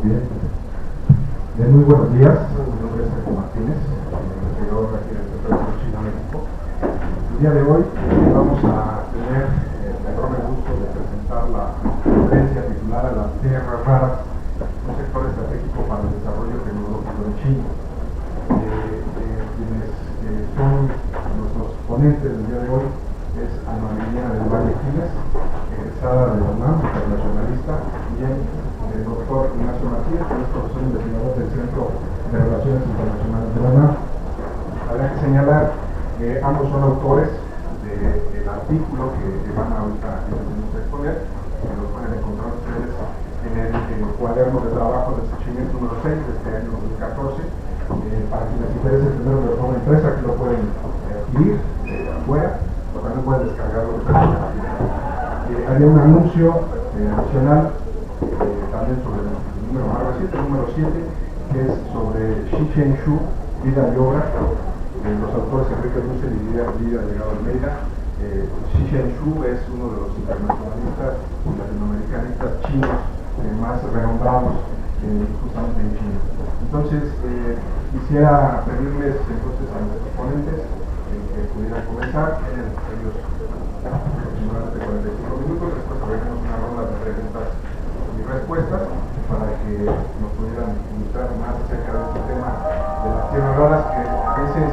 Bien. Muy buenos días. Mi nombre es Sergio Martínez, investigador aquí del Centro de China, México. El día de hoy vamos a tener el enorme gusto de presentar la conferencia titulada Las Tierras Raras, un sector estratégico para el desarrollo tecnológico de China. Quienes son nuestros ponentes del día de hoy es Ana Liliana del Valle Giles, egresada de la UNAM, internacionalista, y el doctor Ignacio Martínez, que es profesor investigador del Centro de Relaciones Internacionales de la UNAM. Habrá que señalar que ambos son autores del artículo que van ahorita a exponer, que lo pueden encontrar ustedes en el cuaderno de trabajo de seguimiento número 6 de este año 2014. Para quienes les interese el primero de forma impresa, que lo pueden adquirir afuera, o también pueden descargarlo. Había un anuncio nacional también sobre el número más reciente, el número 7, que es sobre Xi Cheng-Shu, Vida y Obra, los autores Enrique Dussel y Lidia Delgado Almeida. Xi Cheng-Shu es uno de los internacionalistas y latinoamericanistas chinos más renombrados justamente en China. Entonces, quisiera pedirles entonces a los exponentes que pudieran comenzar. Tienen ellos aproximadamente 45 minutos, después abriremos una ronda de preguntas y respuestas para que nos pudieran ilustrar más acerca de este tema de las tierras raras, que a veces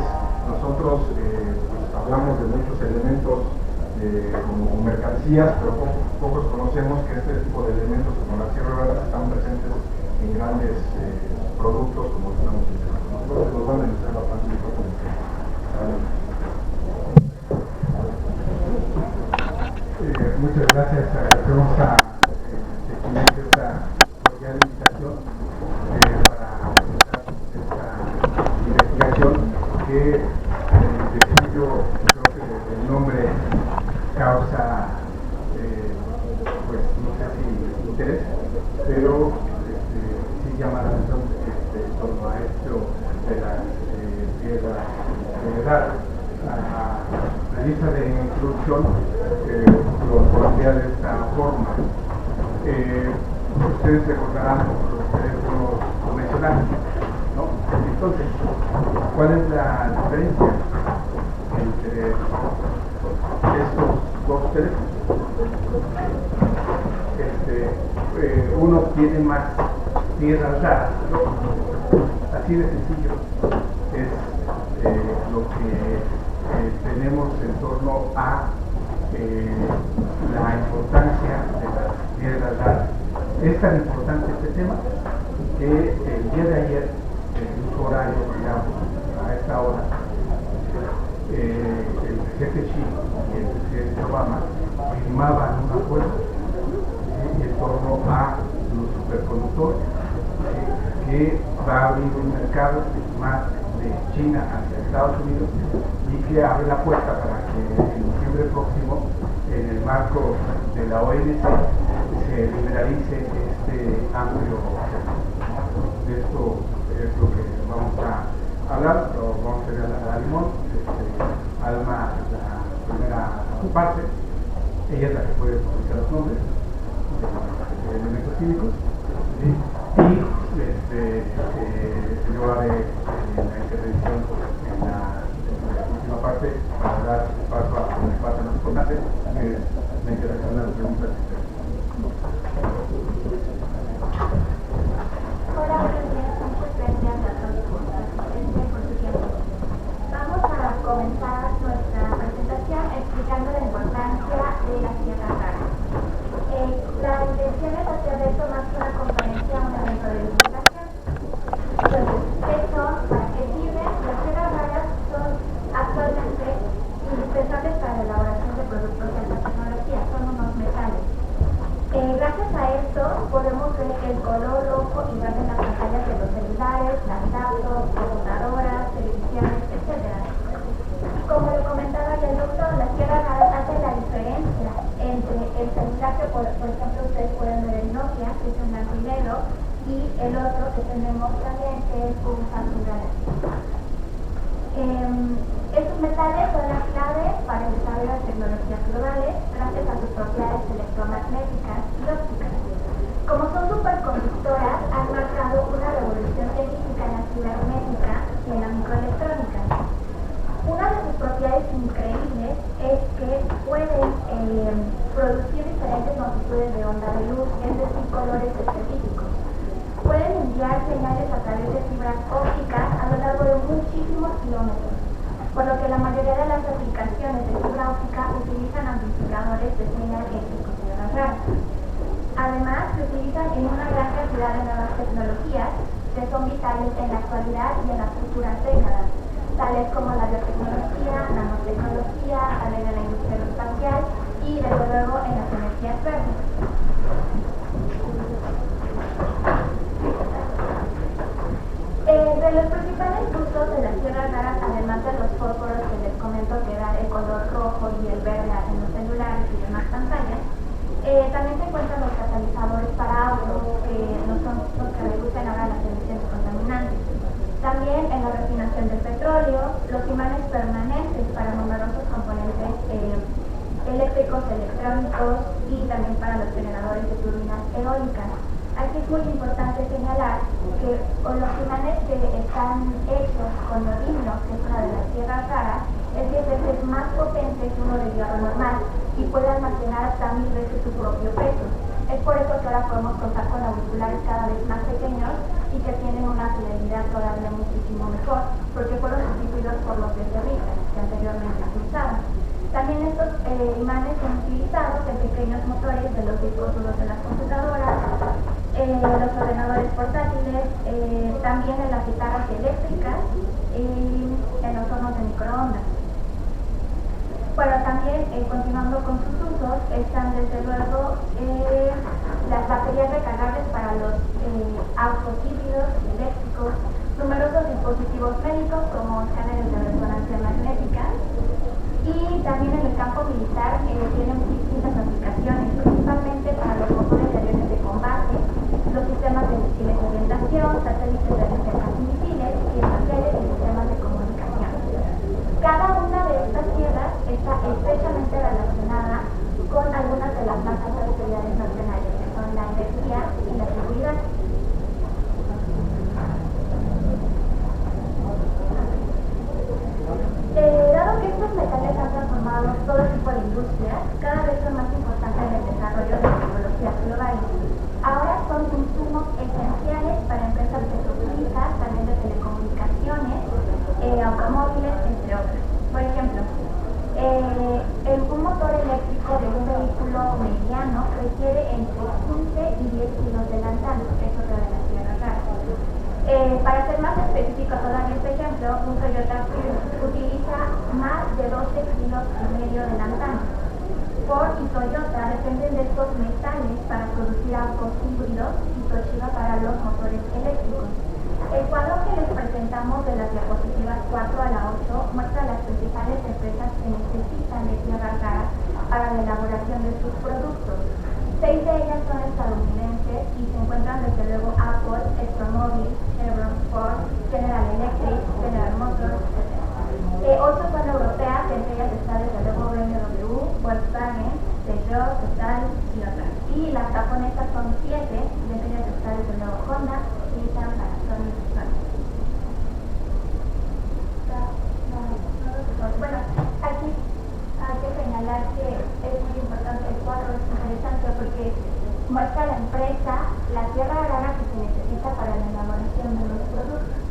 nosotros pues hablamos de muchos elementos como mercancías, pero pocos conocemos que este tipo de elementos como las tierras raras están presentes en grandes productos como estamos mencionando. Nosotros nos van a ilustrar bastante importante. Muchas gracias. Agradecemos a esta cordial invitación para presentar esta investigación que de suyo creo que el nombre causa pues no sé si interés, pero sí llama la atención en torno a esto de las tierras raras. La lista de introducción lo plantea de esta forma. Ustedes recordarán los teléfonos convencionales, ¿no? Entonces, ¿cuál es la diferencia entre estos dos teléfonos? Uno tiene más tierras raras, ¿no? Así de sencillo es lo que tenemos en torno a la importancia de las tierras raras. Es tan importante este tema que el día de ayer, en un horario, digamos, a esta hora, el presidente Xi y el presidente Obama firmaban un acuerdo en torno a los superconductores que va a abrir un mercado más de China hacia Estados Unidos y que abre la puerta para que en noviembre próximo, en el marco de la OMC, se liberalice este amplio sector. De esto es lo que vamos a hablar, lo vamos a ver a Limón, Alma la primera parte, ella es la que puede utilizar los nombres de elementos químicos, ¿sí? Y yo haré la intervención en la última parte para dar paso a la parte más importante, que es la interacción de las preguntas. Hola, buenos días. Muchas gracias a todos por su tiempo. Vamos a comenzar nuestra presentación explicando la importancia de las tierras raras. La intención es hacer de esto más que una conferencia, un evento de divulgación. Entonces, ¿qué son? ¿Para qué sirven? Las tierras raras son actualmente indispensables para la elaboración de productos de alta tecnología, son unos metales. Gracias a esto podemos ver el color rojo igual en las pantallas de los celulares, las laptops, computadoras, televisiones, etc. Como lo comentaba ya el doctor, las tierras raras hacen la diferencia entre el celular que por ejemplo ustedes pueden ver en Nokia, que es en blanco y negro, y el otro que tenemos también, que es un Samsung Galaxy. Estos metales son la clave para el desarrollo de tecnologías globales gracias a sus propiedades electromagnéticas y ópticas. Como son superconductoras, al margen longitudes de onda de luz, es decir, colores específicos. Pueden enviar señales a través de fibras ópticas a lo largo de muchísimos kilómetros, por lo que la mayoría de las aplicaciones de fibra óptica utilizan amplificadores de señal en sus tierras raras. Además, se utilizan en una gran cantidad de nuevas tecnologías que son vitales en la actualidad y en las futuras décadas, tales como la biotecnología, nanotecnología, también en la industria aeroespacial y, desde luego, en las energías verdes. De los principales usos de las tierras raras, además de los fósforos que les comento que dan el color rojo y el verde en los celulares y demás pantallas, también se encuentran los catalizadores para autos, que no son los que reducen ahora las emisiones contaminantes. También en la refinación del petróleo, los imanes permanentes para numerosos componentes eléctricos, electrónicos y también para los generadores de turbinas eólicas. Aquí es muy importante señalar que los imanes que están hechos con neodimio, que es una de las tierras raras, es 10 veces más potente que uno de hierro normal y puede almacenar hasta 1000 veces su propio peso. Es por eso que ahora podemos contar con auriculares cada vez más pequeños y que tienen una fidelidad todavía muchísimo mejor, porque fueron sustituidos por los de cerrita que anteriormente se usaban. También estos imanes son utilizados en pequeños motores de los discos duros de las computadoras, los ordenadores portátiles, también en las guitarras eléctricas y en los hornos de microondas. Bueno, también continuando con sus usos, están desde luego las baterías recargables para los autos híbridos, eléctricos, numerosos dispositivos médicos como escáneres de resonancia magnética, y también en el campo militar tienen distintas aplicaciones, principalmente para los motores de aviones de combate, los sistemas de misiles de orientación, satélites de defensa y misiles, y especiales y sistemas de comunicación. Cada una de estas tierras está estrechamente relacionada con algunas de las más altas prioridades nacionales, que son la energía y la seguridad. Dado que estos metales han transformado todo tipo de industrias, cada vez son más importantes en el desarrollo de tecnologías globales. Ahora son insumos esenciales para empresas petroquímicas, también de telecomunicaciones, automóviles, entre otros. Por ejemplo, un motor eléctrico de un vehículo mediano requiere entre 15 y 10 kilos de lantano, eso de las tierras raras. Para ser más específico todavía este ejemplo, un Toyota Prius utiliza más de 12 kilos y medio de lantano. Ford y Toyota dependen de estos metales para producir autos híbridos y Toshiba para los motores eléctricos. El cuadro que les presentamos de las diapositivas 4 a la 8 muestra las principales empresas que necesitan de tierras raras para la elaboración de sus productos. 6 de ellas son estadounidenses y se encuentran desde luego Apple, ExxonMobil, Chevron, Ford, General Electric, General Motors, etc. 8 son europeas, entre ellas está desde luego BMW, Volkswagen, Peugeot, Total y otras. Y las japonesas son 7, entre ellas está desde luego Honda, Nissan, Panasonic y Sony. Bueno, aquí hay que señalar que es muy importante el cuadro, es interesante porque muestra la empresa, la tierra rara que se necesita para la elaboración de los productos.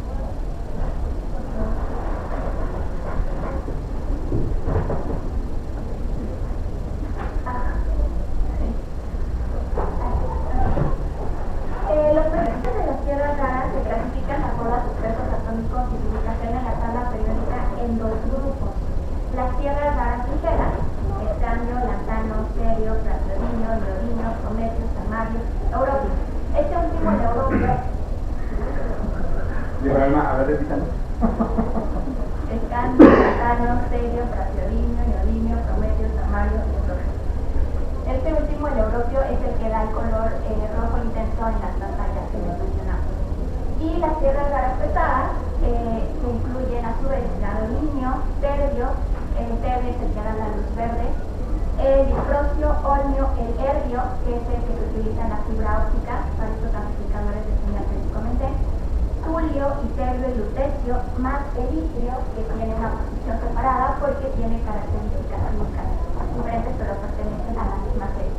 Los productos de las tierras raras se clasifican de acuerdo a sus pesos atómicos y su ubicación en la tabla periódica en 2 grupos. Las tierras raras ligeras, escandio, lantano, cerio, praseodimio, neodimio, prometio, samario, europio. Este último, el europio, a ver, repítalo. escandio, lantano, cerio, praseodimio, neodimio, prometio, samario y europio. Este último, el europio, es el que da el color rojo intenso en las pantallas que les mencionamos. Y las tierras raras pesadas, que incluyen a su vez gadolinio, terbio, el terbio es el que da la luz verde, el difrocio, olmio, el herbio, que es el que se utiliza en la fibra óptica, para estos amplificadores de señal que les comenté, tulio, iterio y lutecio, más el itrio, que tiene una posición separada porque tiene características químicas diferentes, pero pertenecen a la misma serie.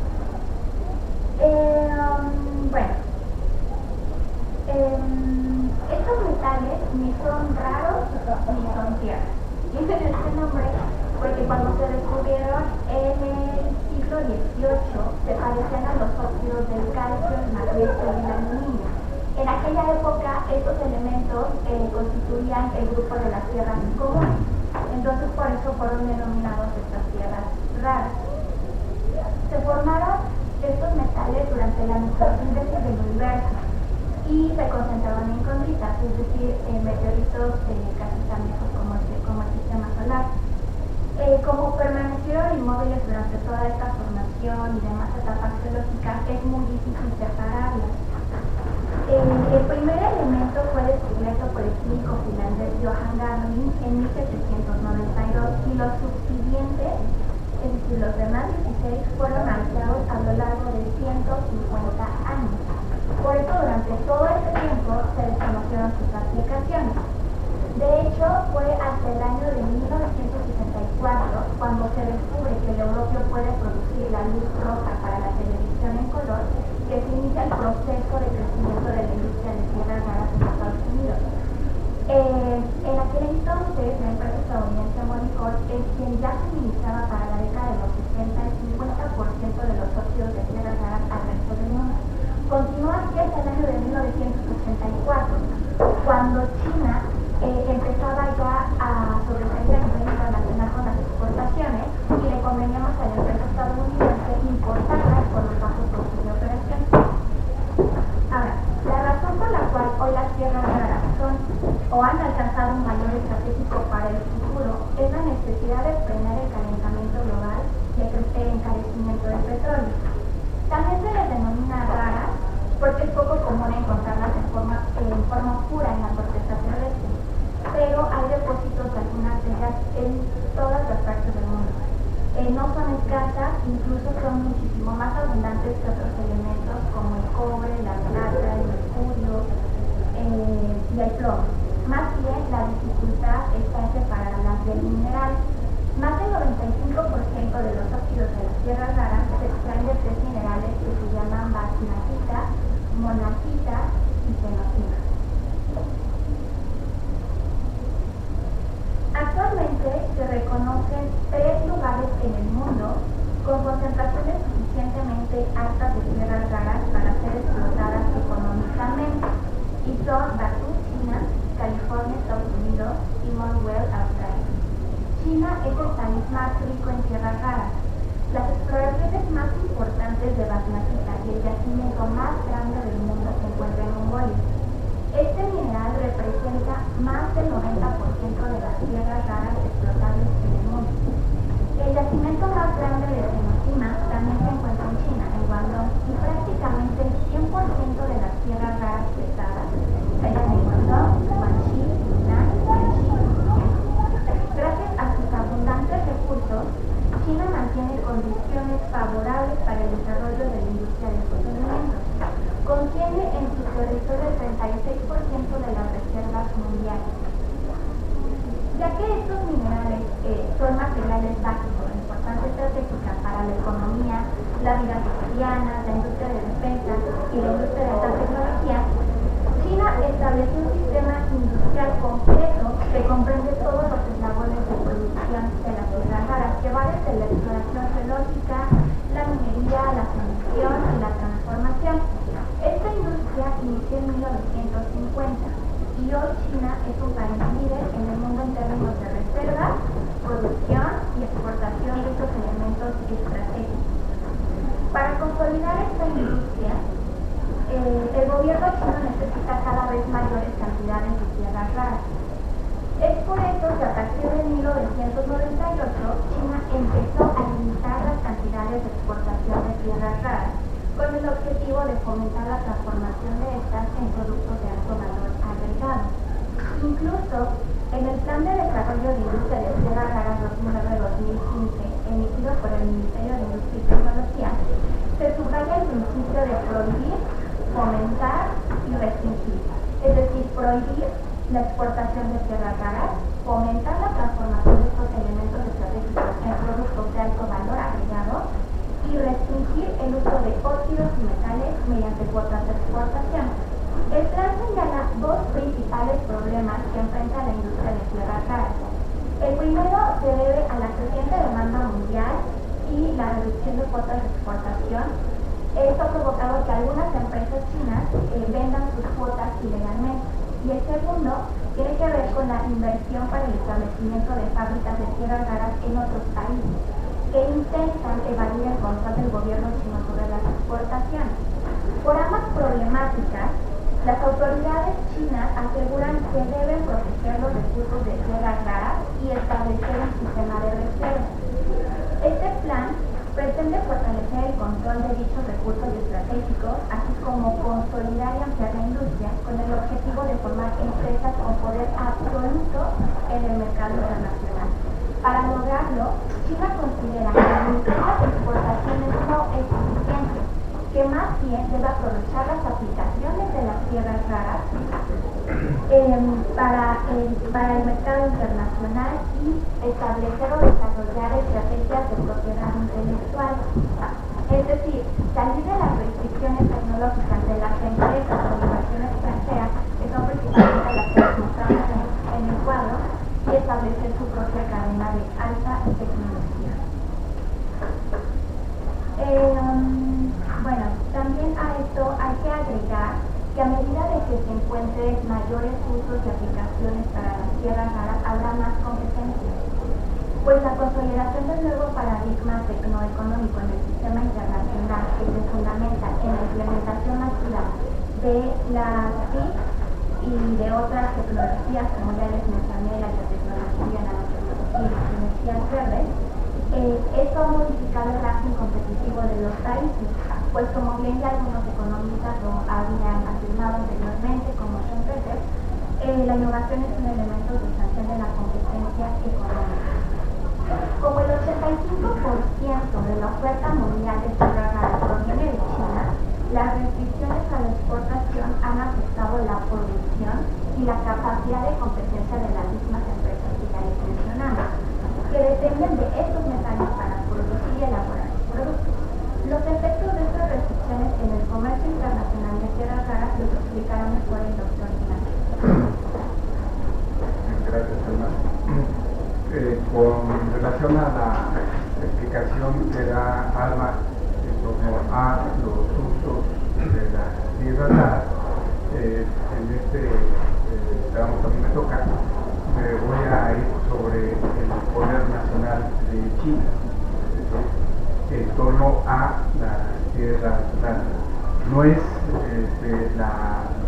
constituían el grupo de las tierras comunes. Entonces por eso fueron denominados estas tierras raras. Se formaron estos metales durante la microsíntesis del universo y se concentraban en condritas, es decir, en meteoritos casi tan viejos como el sistema solar. Como permanecieron inmóviles durante toda esta formación y demás etapas geológicas, es muy difícil separarlas. El primer elemento fue descubierto por el químico finlandés Johan Garling en 1792 y los subsiguientes, es decir, los demás 16, fueron hallados a lo largo de 150 años. Por eso, durante todo este tiempo se desconocieron sus aplicaciones. De hecho, fue hasta el año de 1964 cuando se descubre que el europeo puede producir la luz roja para la televisión en color, que se inicia el proceso de crecimiento de la industria de tierras raras en Estados Unidos. En aquel entonces, la empresa estadounidense Molycorp es quien ya suministraba para la década de los 60 el 50% de los óxidos de tierras raras al resto del mundo. Continuó así hasta el año de 1984, cuando China empezaba ya a sobresalir a nivel internacional con las exportaciones y le convenía más a la empresa estadounidense importarlas por los bajos costos de operación. Ahora, la razón por la cual hoy las tierras raras son o han alcanzado un valor estratégico para el futuro es la necesidad de frenar el calentamiento global y el encarecimiento del petróleo. También se les denomina raras porque es poco común encontrarlas en forma oscura en la corteza terrestre, pero hay depósitos de algunas de ellas en todas las partes del mundo. No son escasas, incluso son muchísimo más abundantes que otros elementos como el cobre, la plata, el mercurio y el plomo. Más bien, la dificultad está en separarlas del mineral. Más del 95% de los óxidos de las tierras raras se extraen de tres minerales que se llaman bauxita, monazita y fenocina. Actualmente se reconocen 3 lugares en el mundo con concentraciones suficientemente altas de tierras raras para ser explotadas económicamente, y son Bakú, China, California, Estados Unidos y Monwealth, Australia. China es el país más rico en tierras raras. Las exploraciones más importantes de bagnasita y el yacimiento más grande del mundo se encuentra en Mongolia. Este mineral representa más del 90% de las tierras raras explotables en el mundo. El yacimiento más grande de fenocima también se encuentra en China, en Guangdong, y prácticamente el 100% de las tierras raras pesadas se hallan en Guangdong, Guangxi, Yunnan, Jiangxi y Fujian. Gracias a sus abundantes recursos, China mantiene condiciones favorables para el desarrollo de la industria de estos elementos. Contiene en su territorio el 36% de las reservas mundiales. Ya que estos minerales son materiales básicos de importancia estratégica para la economía, la vida cotidiana, la industria de defensa y la industria de alta tecnología, China estableció un sistema industrial completo que comprende todos los eslabones de producción de las tierras raras, que va desde la exploración geológica, la minería, la fundición y la transformación. Esta industria inició en 1950 y hoy China es un país líder en el mundo en términos de reservas, producción y exportación de estos elementos estratégicos. Para consolidar esta industria, el gobierno chino necesita cada vez mayores cantidades de tierras raras. Es por eso que a partir de 1998 China empezó a limitar las cantidades de exportación de tierras raras con el objetivo de fomentar la transformación de estas en productos de alto valor agregado. Incluso, en el Plan de Desarrollo de Industria de Tierras Raras 2009-2015, emitido por el Ministerio de Industria y Tecnología, se subraya el principio de prohibir, fomentar y restringir, es decir, prohibir la exportación de tierras raras, fomentar la transformación de estos elementos estratégicos en productos de alto valor agregado y restringir el uso de óxidos y metales mediante cuotas de exportación. El plan señala 2 principales problemas que enfrenta la industria de tierras raras. El primero se debe a la creciente demanda mundial y la reducción de cuotas de exportación. Esto ha provocado que algunas empresas chinas vendan sus cuotas ilegalmente. Y el segundo tiene que ver con la inversión para el establecimiento de fábricas de tierras raras en otros países que intentan evadir el control del gobierno chino sobre las exportaciones. Por ambas problemáticas, las autoridades chinas aseguran que deben proteger los recursos de tierras raras y establecer un sistema de reserva. Este plan pretende fortalecer el control de dichos recursos estratégicos, así como consolidar y ampliar la industria con el objetivo de formar empresas con poder absoluto en el mercado internacional. Para lograrlo, China considera que limitar las exportaciones no es suficiente, que más bien debe aprovechar las aplicaciones de las tierras raras para el mercado internacional y establecer o desarrollar estrategias de propiedad intelectual. Es decir, salir de las restricciones tecnológicas de las empresas o inversión extranjera, que son principalmente las que nos mostramos en el cuadro, y establecer su propia cadena de alta tecnología. Bueno, también a esto hay que agregar que a medida de que se encuentren mayores usos y aplicaciones para las tierras raras, habrá más competencia, pues la consolidación del nuevo paradigma tecnoeconómico en el sistema internacional que se fundamenta en la implementación masiva de las TIC y de otras tecnologías, como ya les mencioné, la biotecnología, la nanotecnología y las energías verdes, esto ha modificado el ranking competitivo de los países, pues como bien ya algunos economistas lo habían afirmado anteriormente, como Schumpeter, la innovación es un elemento sustancial de la competencia económica. Como el 85% de la oferta mundial de tierras raras proviene de China, las restricciones a la exportación han afectado la producción y la capacidad de competencia de las mismas empresas que ya les mencionamos, que dependen de estos metales para producir y elaborar sus productos. Los efectos de estas restricciones en el comercio internacional de tierras raras los explicará mejor el doctor Ignacio. Gracias, Alma. Con relación a la explicación que da Alma en torno a los usos de las tierras raras, en este tramo que a mí me toca, me voy a ir sobre el poder nacional de China en torno a las tierras raras. No es la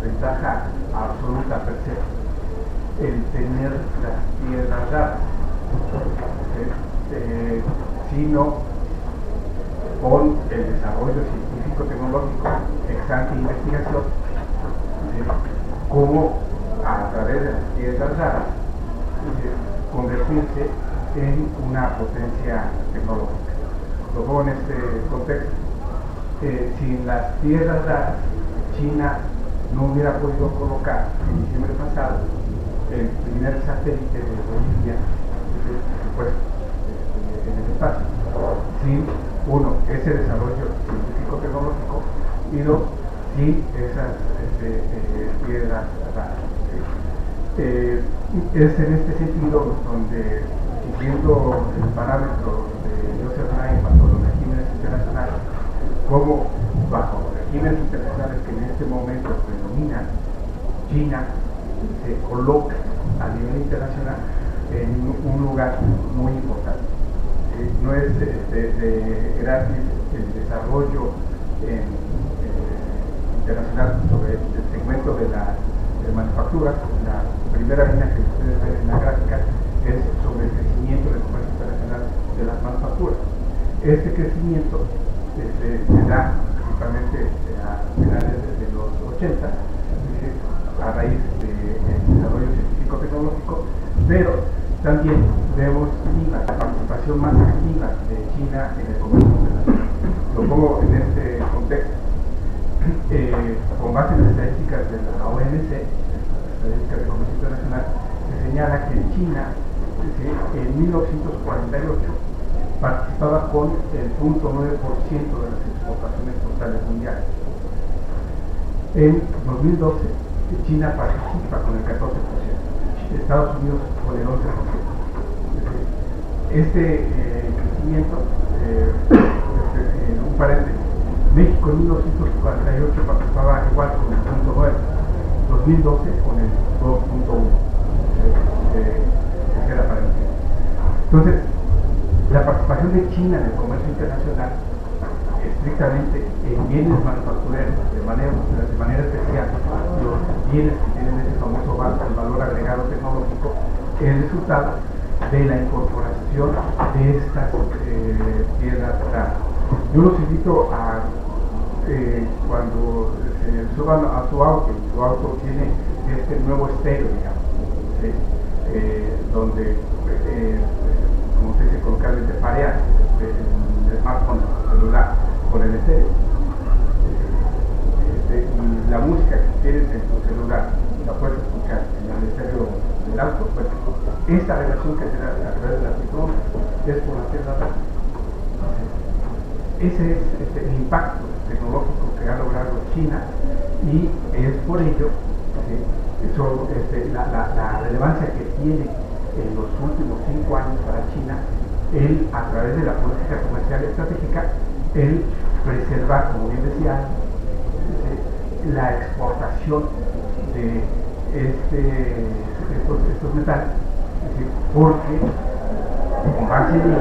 ventaja absoluta per se el tener las tierras raras, sino con el desarrollo científico-tecnológico, exante investigación, como a través de las tierras raras convertirse en una potencia tecnológica. Lo pongo en este contexto. Sin las tierras raras, China no hubiera podido colocar en diciembre pasado el primer satélite de Bolivia, pues, en el espacio, sin, uno, ese desarrollo científico-tecnológico, y dos, sin esas tierras raras. Es en este sentido donde, siguiendo el parámetro de Joseph Nye en cuanto a los regímenes internacionales, como bajo los regímenes internacionales que en este momento predominan, China se coloca a nivel internacional en un lugar muy importante. No es gratis el desarrollo internacional sobre el segmento de manufactura. La primera línea que ustedes ven en la gráfica es sobre el crecimiento del comercio internacional de las manufacturas. Este crecimiento se da principalmente a finales de los 80, a raíz del desarrollo científico-tecnológico, pero también vemos la participación más activa de China en el comercio internacional. Lo pongo en este contexto. Con base en las estadísticas de la OMC, estadísticas de comercio internacional, se señala que China en 1948 participaba con el 0.9% de las exportaciones totales mundiales. En 2012, China participa con el 14%, Estados Unidos con el 11%. Este crecimiento, un paréntesis, México en 1948 participaba igual con el 0.9%, 2012 con el 2.1%. se queda para el tiempo. Entonces, la participación de China en el comercio internacional, estrictamente en bienes manufactureros, de manera especial, los bienes que tienen ese famoso valor agregado tecnológico, es el resultado de la incorporación de estas piedras raras. Yo los invito a cuando suban a su auto tiene este nuevo estéreo, digamos, ¿sí? Donde, como se dice coloquialmente, parear el smartphone celular con el estéreo. Y la música que tienes en tu celular la puedes escuchar en el estéreo del auto, pues esta relación que se da a través de las microondas es por la piedra rara. Ese es el impacto tecnológico que ha logrado China y es por ello la relevancia que tiene en los últimos 5 años para China a través de la política comercial estratégica, el preservar, como bien decía, la exportación de estos metales, porque con base en ello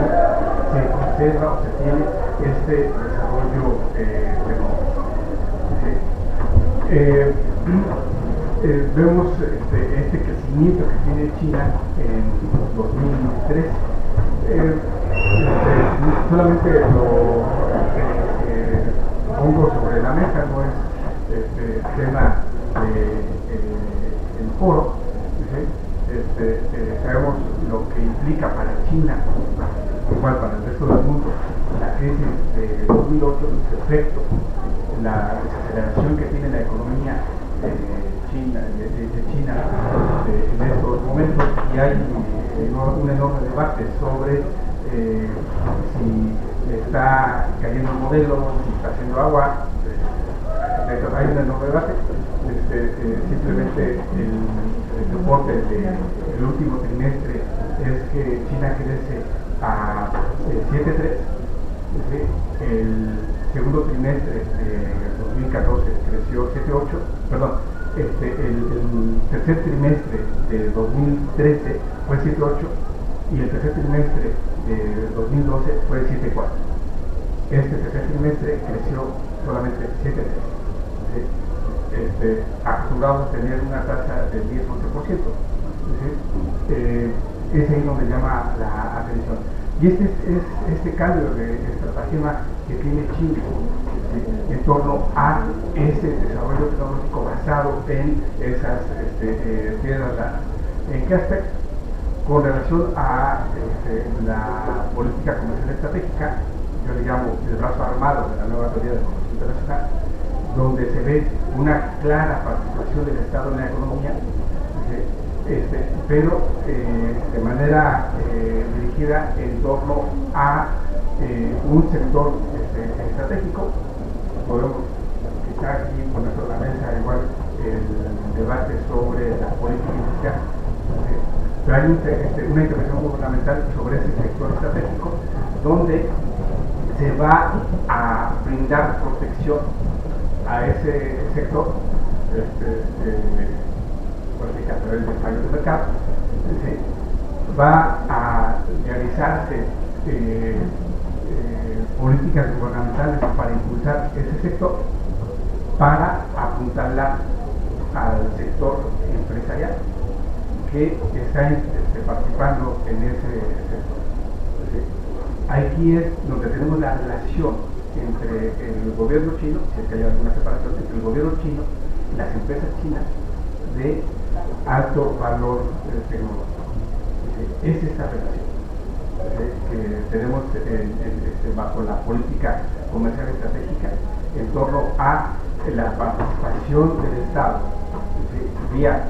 se conserva o se tiene este desarrollo tecnológico. Vemos este crecimiento que tiene China en 2003. Solamente lo pongo sobre la mesa, no es tema del foro. Sabemos lo que implica para China, igual para el resto del mundo, la crisis de 2008, su efecto, la desaceleración que tiene la economía de China en estos momentos, y hay un enorme debate sobre si está cayendo el modelo, si está haciendo agua. Hay un enorme debate. Simplemente el reporte del último trimestre es que China crece a 7,3. El segundo trimestre de 2014 creció 7,8. Perdón, el tercer trimestre de 2013 fue 7,8 y el tercer trimestre de 2012 fue 7,4. Este tercer trimestre creció solamente 7,3. Acostumbrados a tener una tasa del 10-11%. Es ahí donde llama la atención. Y este cambio de estratagema que tiene China en torno a ese desarrollo tecnológico basado en esas piedras raras. ¿En qué aspecto? Con relación a la política comercial estratégica, yo le llamo el brazo armado de la nueva teoría del comercio internacional, donde se ve una clara participación del Estado en la economía, pero de manera dirigida en torno a un sector estratégico. Podemos quizá aquí poner sobre la mesa igual el debate sobre la política industrial, pero hay una intervención gubernamental sobre ese sector estratégico donde se va a brindar protección a ese sector a través de fallos de mercado. Va a realizarse políticas gubernamentales para impulsar ese sector, para apuntalar al sector empresarial que está participando en ese sector. Aquí es donde tenemos la relación entre el gobierno chino, si es que hay alguna separación entre el gobierno chino y las empresas chinas de alto valor tecnológico. Es esa relación que tenemos bajo la política comercial estratégica en torno a la participación del Estado vía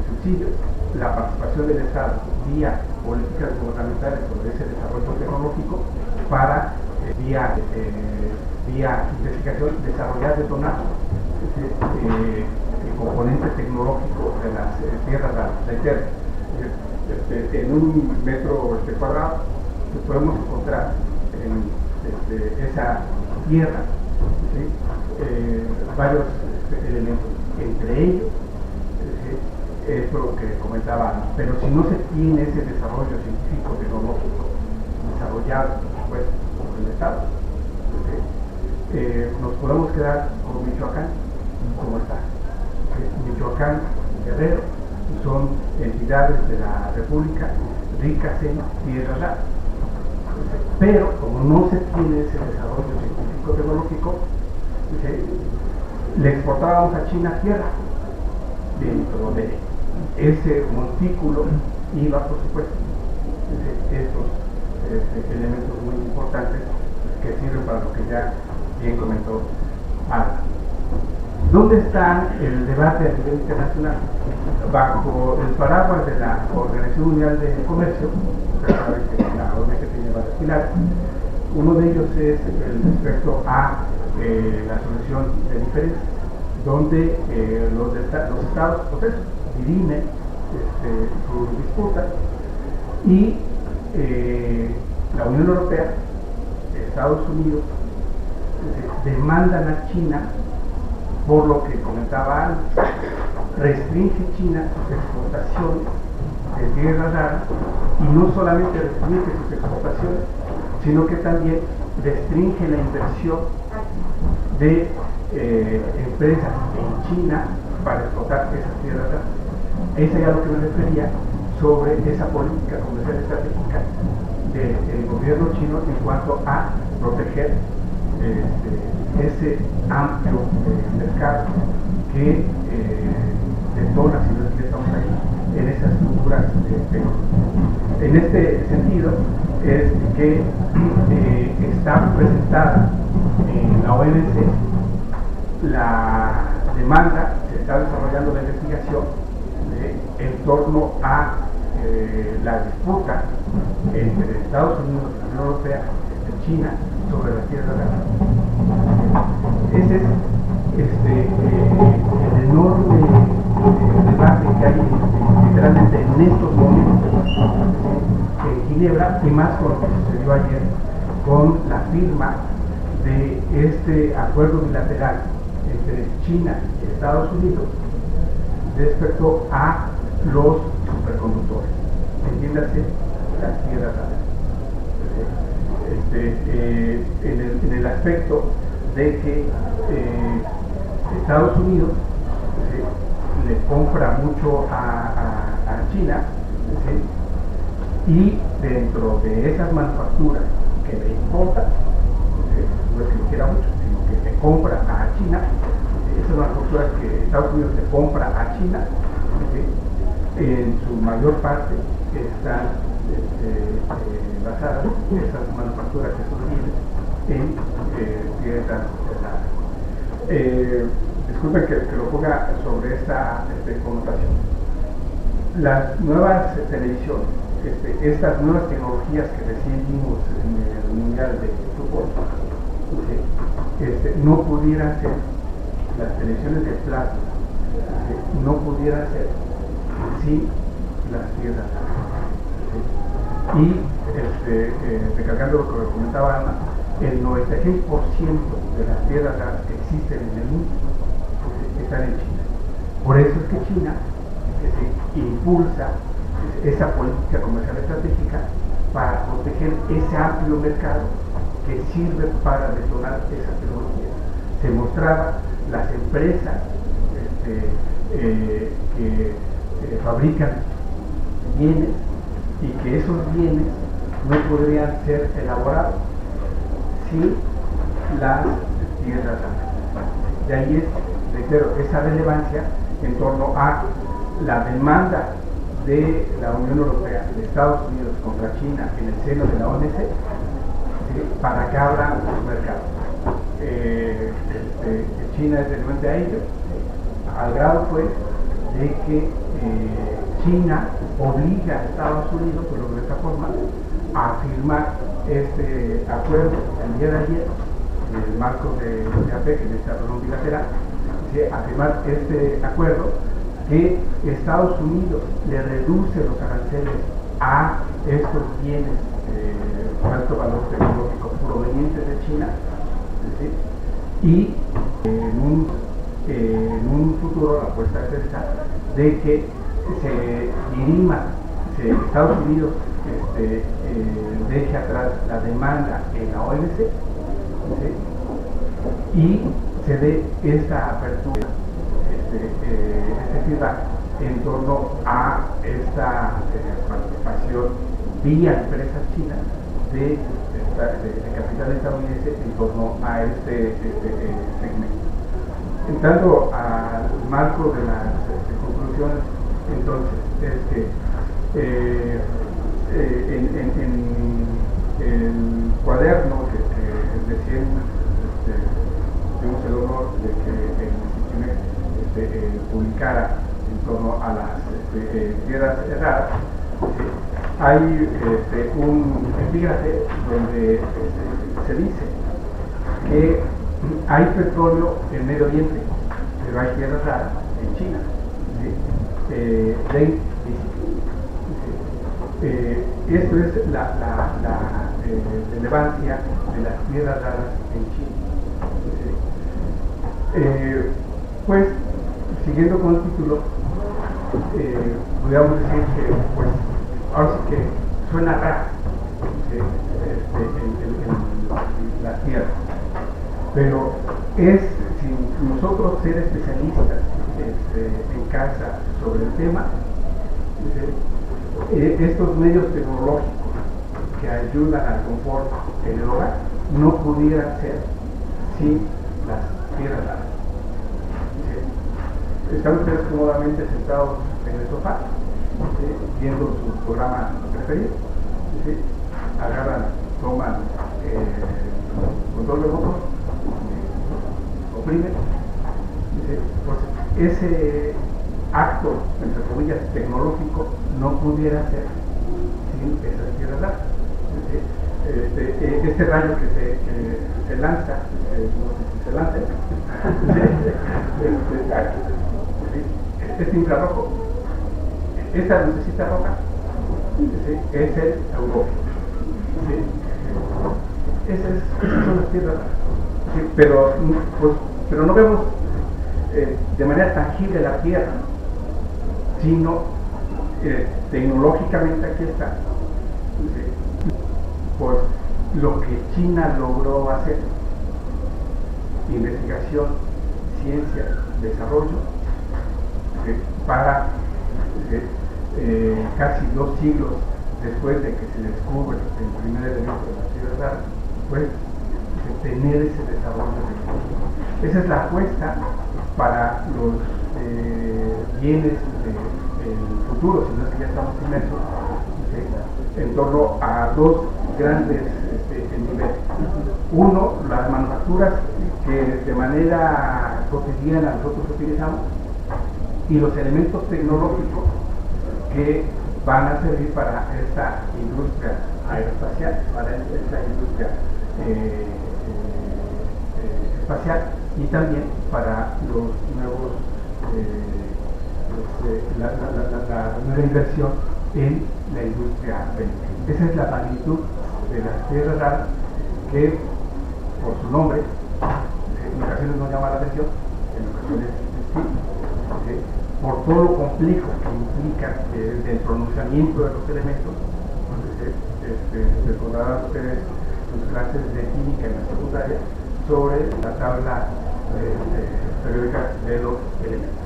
subsidios, la participación del Estado vía políticas gubernamentales sobre ese desarrollo tecnológico para vía investigación, desarrollar, detonar el componente tecnológico de las tierras raras. En un metro cuadrado podemos encontrar en esa tierra varios elementos, entre ellos esto que comentaba, pero si no se tiene ese desarrollo científico tecnológico desarrollado, pues, por el Estado, nos podemos quedar con Michoacán, como está. Michoacán, Guerrero, son entidades de la República ricas en tierras raras. Pero como no se tiene ese desarrollo científico tecnológico, le exportábamos a China tierra. Dentro de ese montículo iba, por supuesto, estos elementos muy importantes que sirven para lo que ya bien comentó Ana. ¿Dónde está el debate a nivel internacional? Bajo el paraguas de la Organización Mundial de Comercio, ustedes saben que la OMC tiene varios pilares. Uno de ellos es respecto a la solución de diferencias, donde los estados pues, dirimen sus disputas y la Unión Europea, Estados Unidos, demandan a China por lo que comentaba antes, restringe China sus exportaciones de tierras raras y no solamente restringe sus exportaciones, sino que también restringe la inversión de empresas en China para explotar esas tierras raras. Eso es a lo que me refería sobre esa política comercial estratégica del gobierno chino en cuanto a proteger ese amplio mercado que detona, si no es que estamos ahí, en esas estructuras tecnológicas. En este sentido, es que está presentada en la OMC la demanda, se está desarrollando la investigación en torno a la disputa entre Estados Unidos y la Unión Europea, entre China, sobre las tierras raras. Ese es el enorme debate que hay literalmente en estos momentos en Ginebra, y más con lo que sucedió ayer con la firma de este acuerdo bilateral entre China y Estados Unidos respecto a los superconductores, entiéndase las tierras raras. En el aspecto de que Estados Unidos le compra mucho a China, y dentro de esas manufacturas que le importa, no es que lo quiera mucho, sino que le compra a China, esas manufacturas que Estados Unidos le compra a China, en su mayor parte están basadas esas manufacturas que surgen en tierras raras. Disculpen que lo ponga sobre esta connotación. Las nuevas televisiones, estas nuevas tecnologías que recién vimos en el Mundial de Fútbol, no pudieran ser, las televisiones de plasma, no pudieran ser sin las tierras raras. Y recalcando lo que comentaba Ana, el 96% de las tierras raras que existen en el mundo están en China. Por eso es que China impulsa esa política comercial estratégica para proteger ese amplio mercado que sirve para detonar esa tecnología. Se mostraba las empresas que fabrican bienes y que esos bienes no podrían ser elaborados sin las tierras raras. De ahí es, reitero, esa relevancia en torno a la demanda de la Unión Europea, de Estados Unidos contra China en el seno de la OMC, para que abran los mercados. China es renuente a ello, al grado pues de que China obliga a Estados Unidos, por lo que de esta forma, a firmar este acuerdo el día de ayer, en el marco de APEC, en esta reunión bilateral, a firmar este acuerdo que Estados Unidos le reduce los aranceles a estos bienes de alto valor tecnológico provenientes de China, y en un futuro la apuesta es esta, de que se dirima, Estados Unidos deje atrás la demanda en la OMC, ¿sí? Y se dé esta apertura, este feedback en torno a esta participación vía empresas chinas de capital estadounidense en torno a este segmento. Entrando al marco de las conclusiones, entonces, es que en el cuaderno que recién tuvimos el honor de que el Instituto publicara en torno a las tierras raras, hay un epígrafe donde se dice que hay petróleo en Medio Oriente, pero hay tierras raras en China. ¿Sí? Esto es la relevancia de las tierras raras en China. Pues, siguiendo con el título, podríamos decir que, pues, ahora sí que suena raro las tierras, pero es, sin nosotros ser especialistas en casa sobre el tema, estos medios tecnológicos que ayudan al confort en el hogar no pudieran ser sin las tierras raras. Están ustedes cómodamente sentados en el sofá, viendo su programa preferido, agarran, toman control remoto, oprimen, pues ese acto, entre comillas, tecnológico no pudiera ser sin esas tierras raras. Este rayo que se lanza, no sé si se lanza, este infrarrojo, esta lucecita roja, es el aurófilo. Esas son las tierras raras. Pero no vemos de manera tangible la tierra, sino tecnológicamente aquí está. Pues lo que China logró hacer, investigación, ciencia, desarrollo, para casi 2 siglos después de que se descubre el primer elemento de la tierra rara, pues tener ese desarrollo. Esa es la apuesta para los bienes del futuro, si no es que ya estamos inmersos, en torno a 2 grandes niveles. Uno, las manufacturas que de manera cotidiana nosotros utilizamos, y los elementos tecnológicos que van a servir para esta industria aeroespacial, para esta industria espacial, y también para los nuevos la nueva inversión en la industria bélica. Esa es la magnitud de las tierras raras que, por su nombre, en ocasiones no llama la atención, en ocasiones sí, por todo lo complejo que implica el pronunciamiento de los elementos. Recordarán ustedes sus clases de química en la secundaria sobre la tabla periódica de los elementos.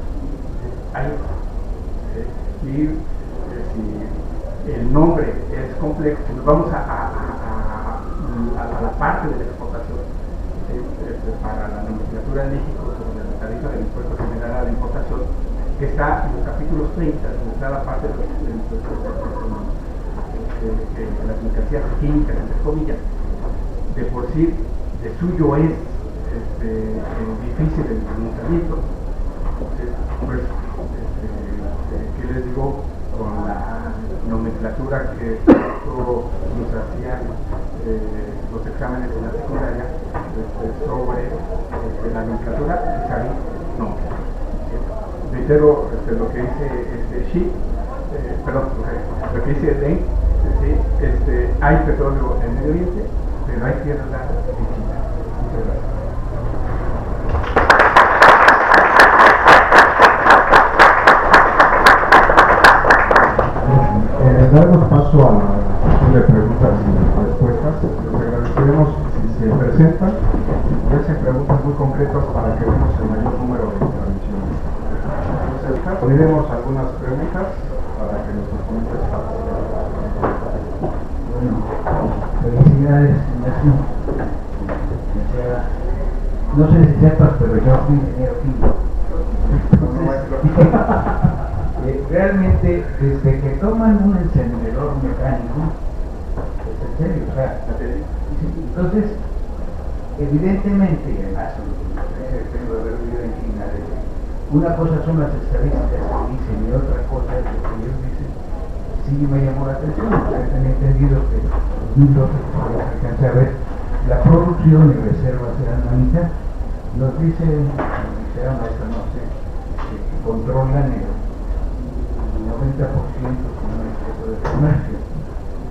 Ahí, y si el nombre es complejo, si nos vamos a la parte de la exportación, para la nomenclatura en México sobre la tarifa del impuesto general a la importación, que está en los capítulos 30, donde está la parte de las mercancías químicas, entre comillas, de por sí, de suyo es difícil el pronunciamiento. Pues, ¿qué les digo? Con la nomenclatura que nos hacían los exámenes en la secundaria sobre la nomenclatura, no. Reitero lo que dice lo que dice Deng, hay petróleo en Medio Oriente, pero hay tierras raras en China. Muchas gracias. preguntas. Uniremos algunas preguntas para que nuestros ponentes participen. Bueno, felicidades, Ignacio. No sé si sepas, pero yo fui ingeniero químico. Realmente, desde que toman un encendedor mecánico, es en serio, o sea, entonces, evidentemente, y además, tengo que haber vivido en China, una cosa son las estadísticas que dicen y otra cosa es lo que ellos dicen. Sí me llamó la atención, ustedes han entendido que en 2012, por lo que alcancé a ver, la producción y reservas eran la mitad. Nos dice la maestra, no sé, que controlan el 90% con un exceso de comercio.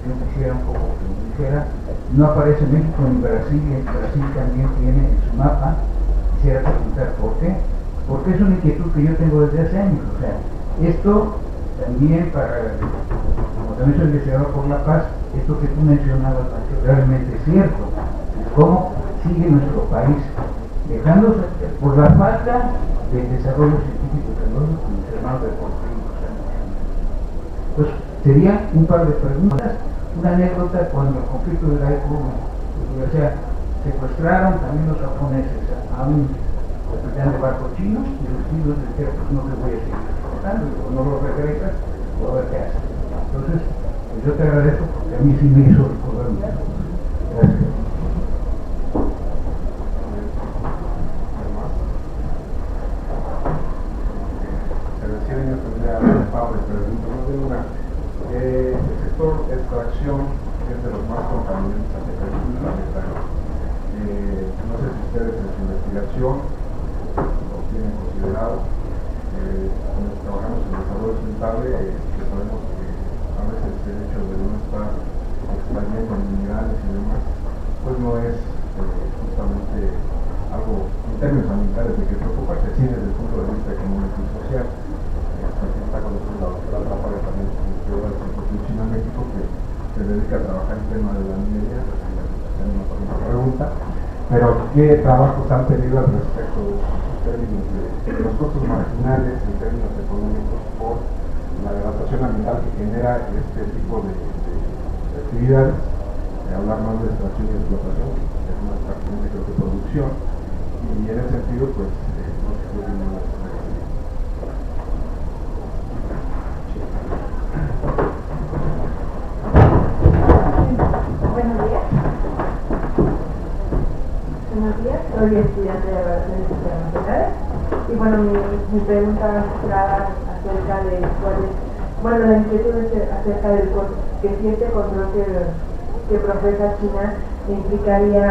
Yo quisiera un poco que me dijera, no aparece México ni Brasil, y Brasil también tiene en su mapa. Quisiera preguntar por qué, porque es una inquietud que yo tengo desde hace años. O sea, esto también como también soy deseador por la paz, esto que tú mencionabas, realmente es cierto. ¿Cómo sigue nuestro país dejándose por la falta de desarrollo científico y tecnológico mencionado de deportivo? Pues sería un par de preguntas, una anécdota cuando el conflicto de Daegu, o sea, secuestraron también los japoneses a un capitán de barco chino y los chinos decían, pues no te voy a seguir explotando, no lo regresas, o a ver qué haces. Entonces, pues yo te agradezco porque a mí sí me hizo recordar muchas cosas. Gracias. El sector de extracción es de los más contaminantes a nivel planetario. No sé si ustedes en su investigación lo tienen considerado. Cuando trabajamos en el desarrollo sustentable, sabemos que a veces el hecho de no estar extrayendo minerales y demás, pues no es justamente algo en términos ambientales de que preocuparse, sí desde el punto de vista económico y social. Aquí está con nosotros la doctora Rafael también, del Centro China México, que se dedica a trabajar el tema de la minería, tenemos una pregunta, pero ¿qué trabajos han tenido al respecto en términos de los costos marginales, en términos económicos, por la devastación ambiental que genera este tipo de actividades? Hablar más de extracción y explotación, es más prácticamente creo que producción, y en ese sentido, pues, no se puede ninguna. Buenos días, soy estudiante de Relaciones Internacionales y bueno, mi pregunta será acerca de la inquietud es acerca del que si este control que profesa China implicaría,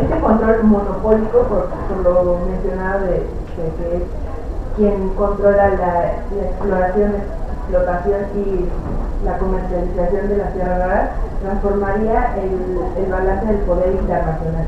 este control monopólico por lo mencionado de que es quien controla la exploración y la comercialización de las tierras raras, transformaría el balance del poder internacional.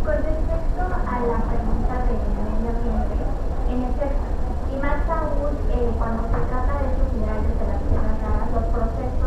Con respecto a la pregunta del medio ambiente, en efecto, y más aún cuando se trata de esos minerales de las tierras raras, los procesos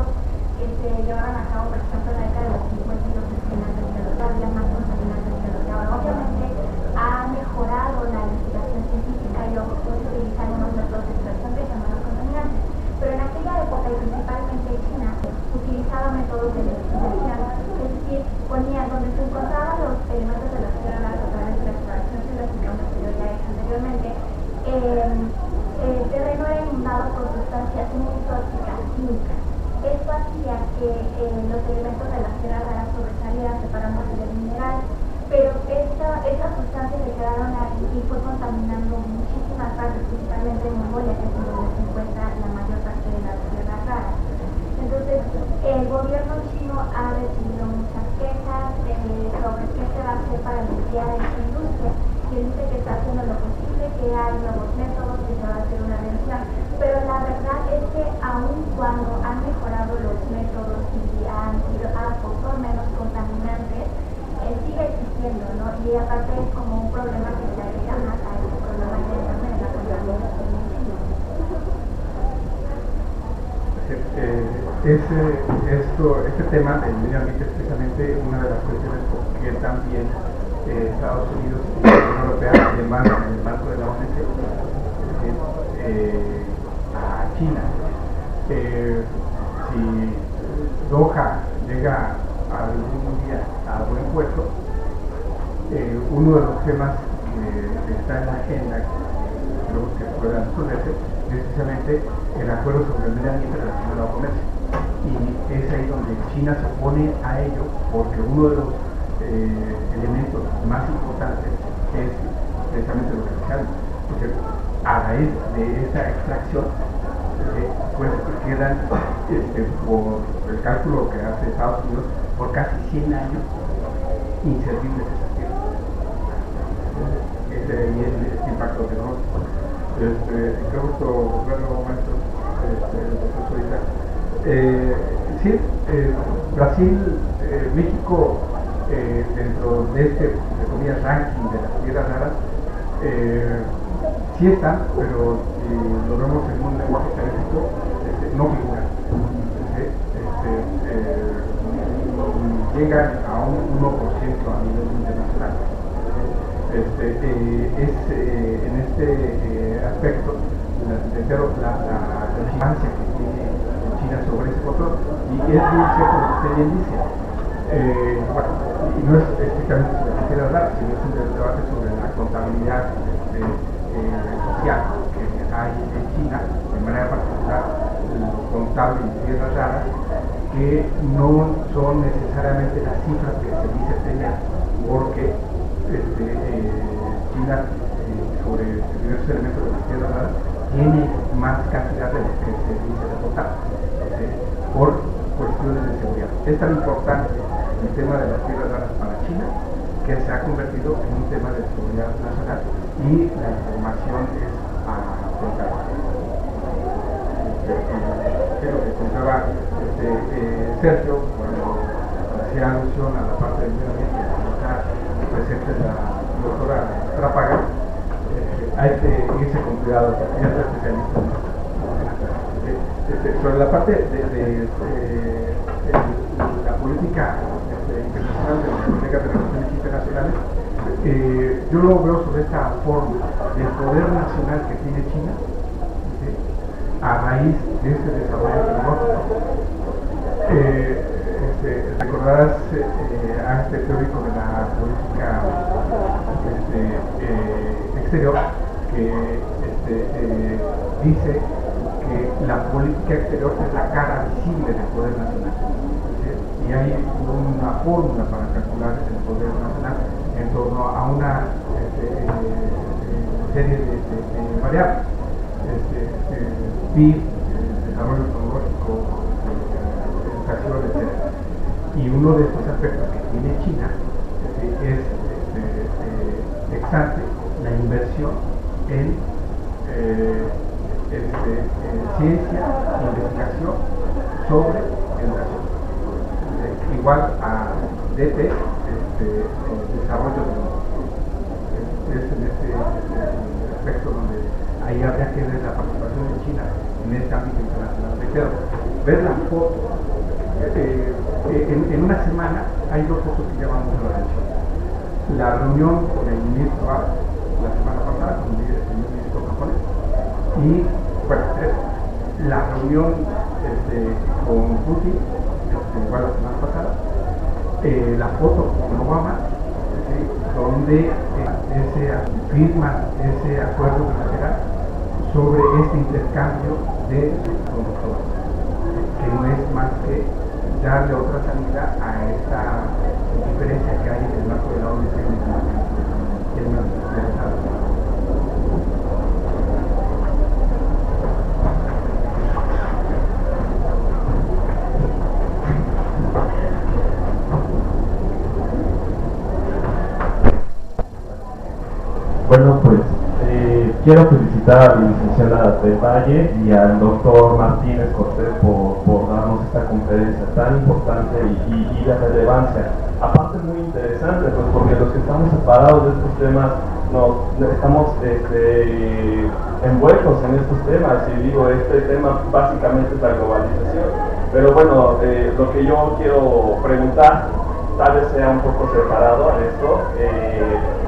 Este tema del medio ambiente es precisamente una de las cuestiones por que también Estados Unidos y la Unión Europea, además en el marco de la OMC, a China. Si Doha llega algún día a buen puerto, uno de los temas que está en la agenda, creo que pueda resolverse, es precisamente el acuerdo sobre el medio ambiente relacionado al comercio. Y es ahí donde China se opone a ello, porque uno de los elementos más importantes es precisamente lo que decíamos, porque a raíz de esta extracción pues quedan por el cálculo que hace Estados Unidos por casi 100 años inservibles esas tierras. Ese es el impacto tecnológico. Qué gusto verlo, maestro, profesor Isaac. Sí, Brasil, México, dentro de este, de comillas, ranking de las tierras raras, sí están, pero si lo vemos en un lenguaje estadístico, no figuran. Llegan a un 1% a nivel internacional. En este aspecto, reitero la vigilancia que tiene China sobre ese control, y es muy cierto lo que usted bien dice. Bueno, y no es estrictamente sobre las tierras raras, sino es un debate sobre la contabilidad social que hay en China, de manera particular lo contable en tierras raras, que no son necesariamente las cifras que se dice tener, porque China, sobre diversos elementos de las tierras raras, tiene más cantidad de lo que se dice de total, por cuestiones de seguridad. Es tan importante el tema de las tierras raras para China que se ha convertido en un tema de seguridad nacional y la información es a contar. Lo que contaba Sergio cuando hacía alusión a la parte del medio ambiente que está presente la doctora Trápaga, hay que irse con cuidado, ya es especialista sobre la parte de la política internacional de las políticas de relaciones internacionales. Yo lo veo sobre esta forma del poder nacional que tiene China, a raíz de este desarrollo tecnológico. Recordarás a este teórico de la política exterior que dice que la política exterior es la cara visible del poder nacional, y hay una fórmula para calcular el poder nacional en torno a una serie de variables. PIB, desarrollo tecnológico, educación, etc. Y uno de estos aspectos que tiene China es ex ante la inversión en ciencia, investigación sobre educación. Igual a DT, desarrollo tecnológico. Es en este aspecto donde ahí habría que ver la participación de China en este ámbito internacional. Pero ver la foto, en una semana hay dos fotos que llaman mucho la atención. La reunión con el ministro la semana pasada, con el ministro japonés, y bueno, la reunión con Putin, igual la semana pasada, la foto con Obama, donde firma ese acuerdo bilateral sobre este intercambio de conductores, que no es más que darle otra salida a esta diferencia que hay en el marco de la OMC en términos de Estados Unidos. Bueno, pues quiero felicitar a la licenciada del Valle y al doctor Martínez Cortés por darnos esta conferencia tan importante y de relevancia. Aparte muy interesante, pues porque los que estamos separados de estos temas estamos envueltos en estos temas, y digo, este tema básicamente es la globalización. Pero bueno, lo que yo quiero preguntar, tal vez sea un poco separado a esto,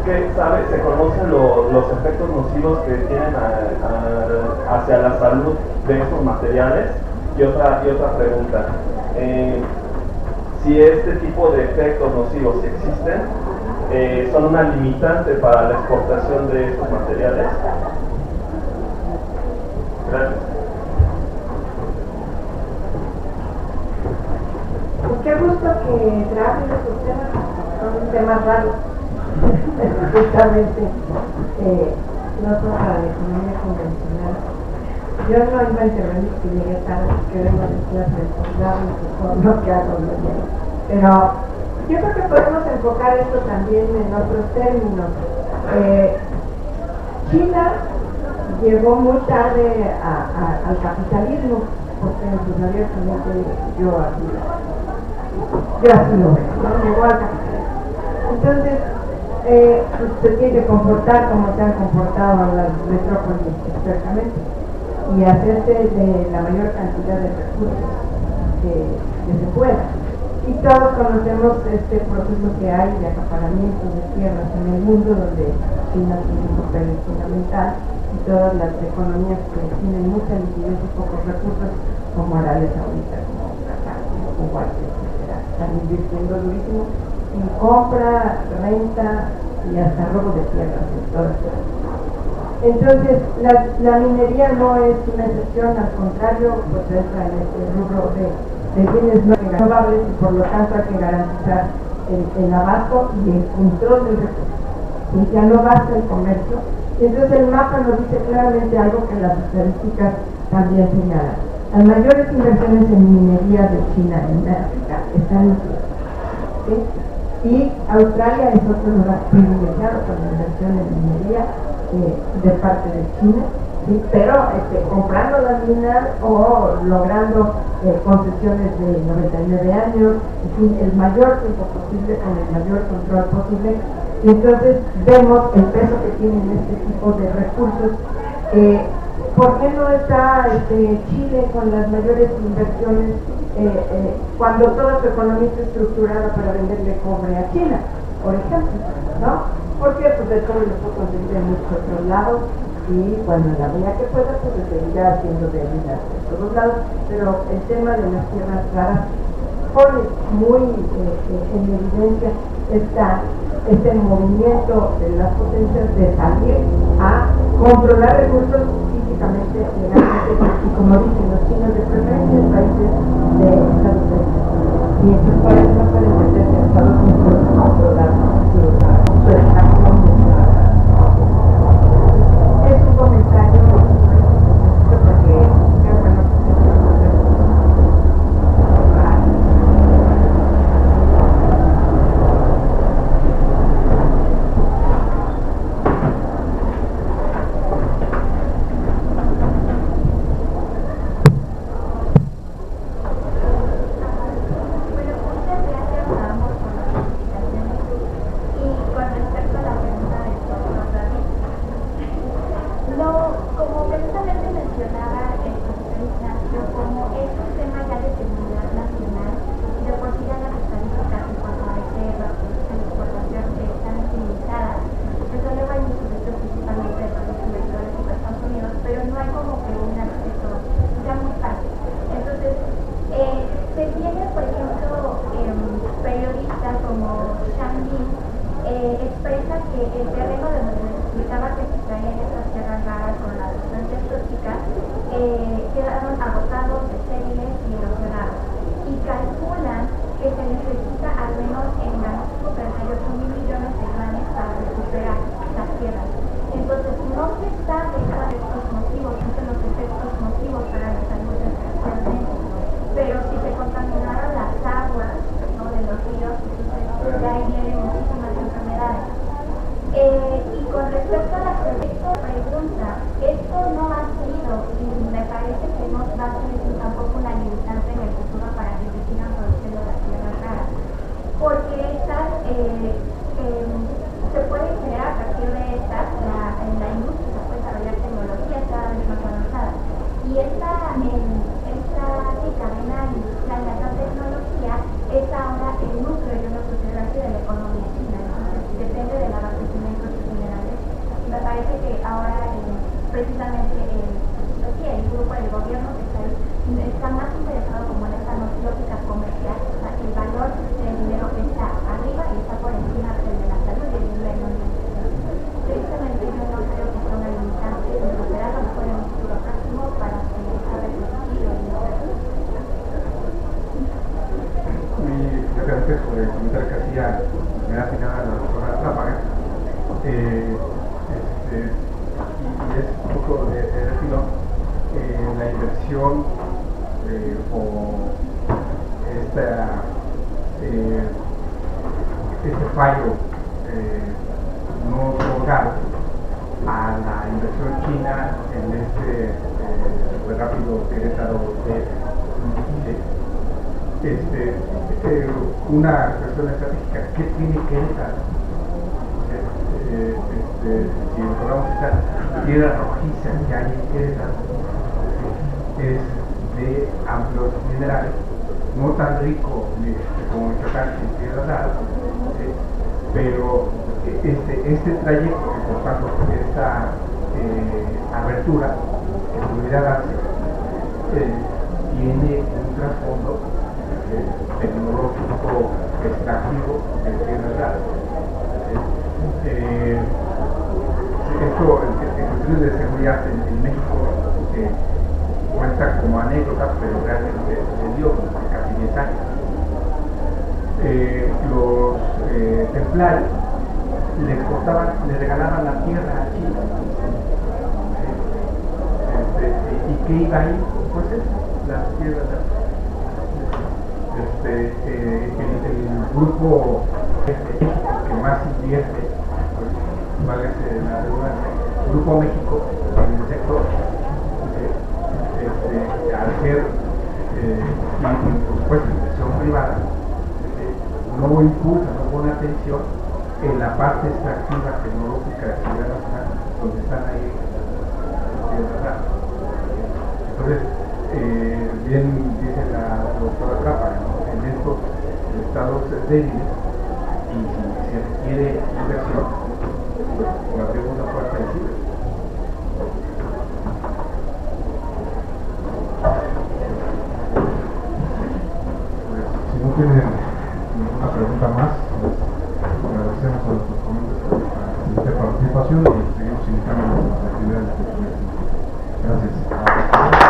¿qué sabe? ¿Se conocen los efectos nocivos que tienen hacia la salud de estos materiales? Y otra pregunta, si este tipo de efectos nocivos existen, ¿son una limitante para la exportación de estos materiales? Gracias. Pues qué gusto que trabajen estos temas, son temas raros, justamente, no son para la economía convencional. Yo no iba a intervenir que llegué tarde, que vengo de clase de posgrado y por lo que hago mañana. Pero yo creo que podemos enfocar esto también en otros términos. China llegó muy tarde al capitalismo, porque pues abiertamente yo así lo veo, ¿no? Llegó al capitalismo. Entonces, pues se tiene que comportar como se han comportado las metrópolis históricamente y hacerse de la mayor cantidad de recursos que se pueda. Y todos conocemos este proceso que hay de acaparamiento de tierras en el mundo, donde China tiene un papel fundamental, y todas las economías que tienen mucha liquidez y pocos recursos, como Arabia Saudita, como Qatar, como Kuwait, etc., están invirtiendo durísimo en compra, renta y hasta robo de tierras en todas las. Entonces, la minería no es una excepción, al contrario, pues entra en este rubro de bienes no renovables y por lo tanto hay que garantizar el abasto y el control del recurso. Y ya no basta el comercio. Y entonces el mapa nos dice claramente algo que las estadísticas también señalan. Las mayores inversiones en minería de China en África están en China, ¿sí? Y Australia es otro lugar privilegiado con la inversión en minería de parte de China, ¿sí? Pero comprando las minas o logrando concesiones de 99 años, en fin, el mayor tiempo posible con el mayor control posible. Y entonces vemos el peso que tienen este tipo de recursos. ¿Por qué no está Chile con las mayores inversiones cuando toda su economía está estructurada para venderle cobre a China, por ejemplo? ¿No? Porque pues el cobre lo puede conseguir en muchos otros lados y cuando en la medida que pueda pues se seguirá haciendo de minas de todos lados, pero el tema de las tierras raras pone muy en evidencia este movimiento de las potencias de salir a controlar recursos físicamente, legalmente, y como dicen los chinos, de preferencia en países de Estados Unidos. Y estos países no pueden meterse a Estados Unidos a controlar su extracción de su. Es un comentario porque creo que no se esta cadena comentario que hacía me da final a la doctora Trápaga, y es un poco de refilón, la inversión o este fallo no otorgado a la inversión china en rápido Querétaro una cuestión estratégica. ¿Qué tiene Querétaro? Si recordamos esta tierra rojiza que hay en Querétaro, es de amplios minerales, no tan rico como Michoacán en tierras raras, pero este trayecto, por tanto, esta abertura que pudiera darse, tiene un trasfondo tecnológico extractivo en tierras raras. Esto, en cuestiones de seguridad en México, cuenta como anécdota, pero realmente sucedió hace casi 10 años. Los templarios les regalaban la tierra a China. ¿Y qué iba ahí? Pues las tierras. El grupo que más invierte, pues, válgase la redundancia, el Grupo México en el sector, al ser, por supuesto, inversión privada, no impulsa, no pone atención en la parte extractiva tecnológica de la seguridad nacional, donde están ahí las tierras. Entonces, bien dice la doctora Trápaga, ¿no? En estos estados débiles, y si se requiere inversión, pues abrimos la puerta de Chile. Pues, si no tienen ninguna pregunta más, les agradecemos a nuestros ponentes por la excelente participación y seguimos invitando a las actividades que tuvieron. Gracias.